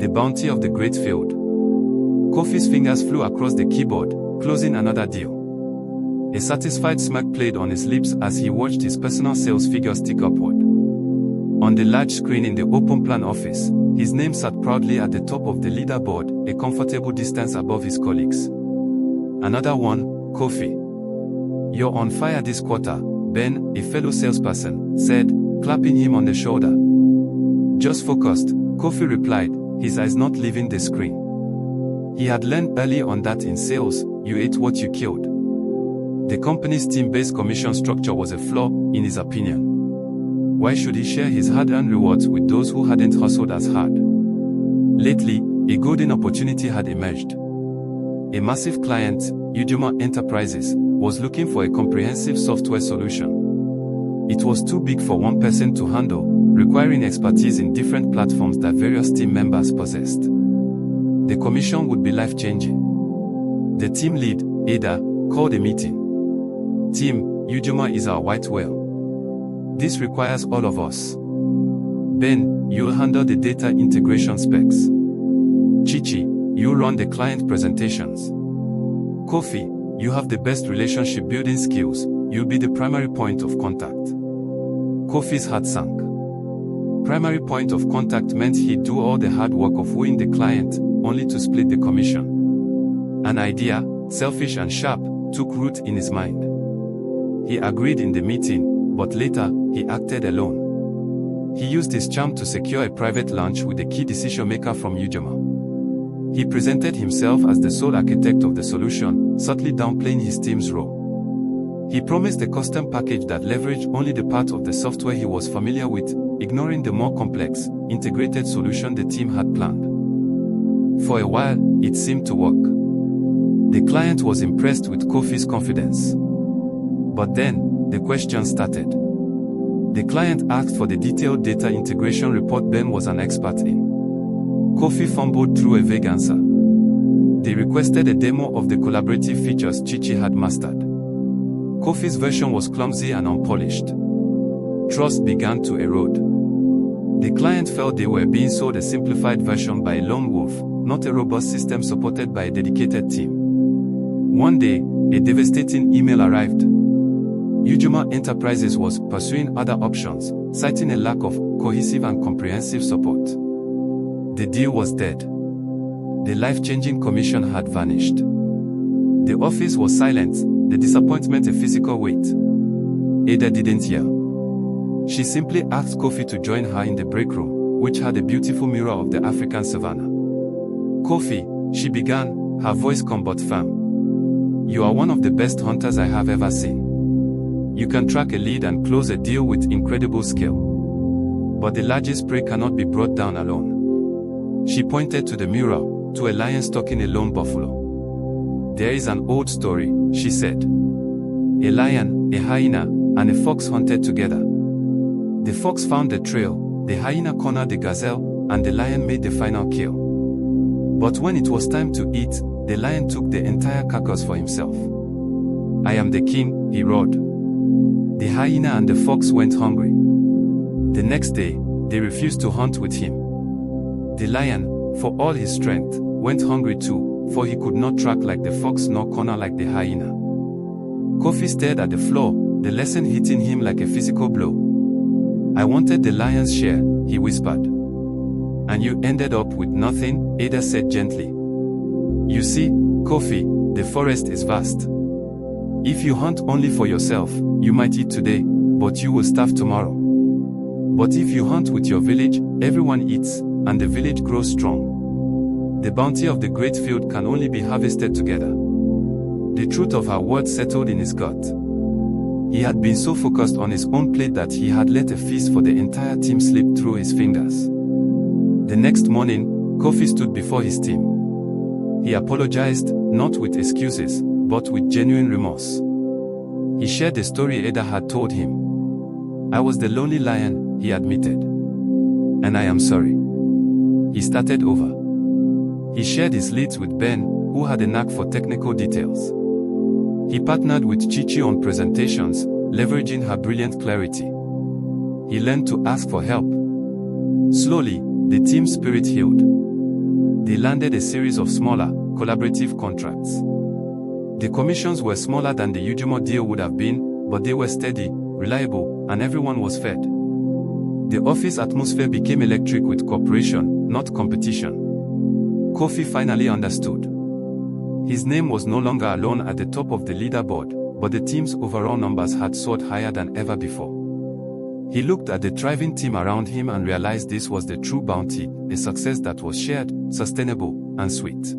The bounty of the great field. Kofi's fingers flew across the keyboard, closing another deal. A satisfied smirk played on his lips as he watched his personal sales figures tick upward. On the large screen in the open plan office, his name sat proudly at the top of the leaderboard, a comfortable distance above his colleagues. Another one, Kofi. "You're on fire this quarter," Ben, a fellow salesperson, said, clapping him on the shoulder. "Just focused," Kofi replied, his eyes not leaving the screen. He had learned early on that in sales, you ate what you killed. The company's team-based commission structure was a flaw, in his opinion. Why should he share his hard-earned rewards with those who hadn't hustled as hard? Lately, a golden opportunity had emerged. A massive client, Udoma Enterprises, was looking for a comprehensive software solution. It was too big for one person to handle, requiring expertise in different platforms that various team members possessed. The commission would be life-changing. The team lead, Ada, called a meeting. "Team, Udoma is our white whale. This requires all of us. Ben, you'll handle the data integration specs. Chichi, you'll run the client presentations. Kofi, you have the best relationship building skills, you'll be the primary point of contact." Kofi's heart sank. Primary point of contact meant he'd do all the hard work of wooing the client, only to split the commission. An idea, selfish and sharp, took root in his mind. He agreed in the meeting, but later, he acted alone. He used his charm to secure a private lunch with a key decision-maker from Udoma. He presented himself as the sole architect of the solution, subtly downplaying his team's role. He promised a custom package that leveraged only the part of the software he was familiar with, ignoring the more complex, integrated solution the team had planned. For a while, it seemed to work. The client was impressed with Kofi's confidence. But then, the question started. The client asked for the detailed data integration report Ben was an expert in. Kofi fumbled through a vague answer. They requested a demo of the collaborative features Chichi had mastered. Kofi's version was clumsy and unpolished. Trust began to erode. The client felt they were being sold a simplified version by a lone wolf, not a robust system supported by a dedicated team. One day, a devastating email arrived. Udoma Enterprises was pursuing other options, citing a lack of cohesive and comprehensive support. The deal was dead. The life-changing commission had vanished. The office was silent, the disappointment a physical weight. Ada didn't yell. She simply asked Kofi to join her in the break room, which had a beautiful mirror of the African savanna. "Kofi," she began, her voice calm but firm. "You are one of the best hunters I have ever seen. You can track a lead and close a deal with incredible skill. But the largest prey cannot be brought down alone." She pointed to the mirror, to a lion stalking a lone buffalo. "There is an old story," she said. "A lion, a hyena, and a fox hunted together. The fox found the trail, the hyena cornered the gazelle, and the lion made the final kill. But when it was time to eat, the lion took the entire carcass for himself. 'I am the king,' he roared. The hyena and the fox went hungry. The next day, they refused to hunt with him. The lion, for all his strength, went hungry too, for he could not track like the fox nor corner like the hyena." Kofi stared at the floor, the lesson hitting him like a physical blow. "I wanted the lion's share," he whispered. "And you ended up with nothing," Ada said gently. "You see, Kofi, the forest is vast. If you hunt only for yourself, you might eat today, but you will starve tomorrow. But if you hunt with your village, everyone eats, and the village grows strong. The bounty of the great field can only be harvested together." The truth of her words settled in his gut. He had been so focused on his own plate that he had let a feast for the entire team slip through his fingers. The next morning, Kofi stood before his team. He apologized, not with excuses, but with genuine remorse. He shared the story Ada had told him. "I was the lonely lion," he admitted. "And I am sorry." He started over. He shared his leads with Ben, who had a knack for technical details. He partnered with Chichi on presentations, leveraging her brilliant clarity. He learned to ask for help. Slowly, the team spirit healed. They landed a series of smaller, collaborative contracts. The commissions were smaller than the Ujimo deal would have been, but they were steady, reliable, and everyone was fed. The office atmosphere became electric with cooperation, not competition. Kofi finally understood. His name was no longer alone at the top of the leaderboard, but the team's overall numbers had soared higher than ever before. He looked at the thriving team around him and realized this was the true bounty, a success that was shared, sustainable, and sweet.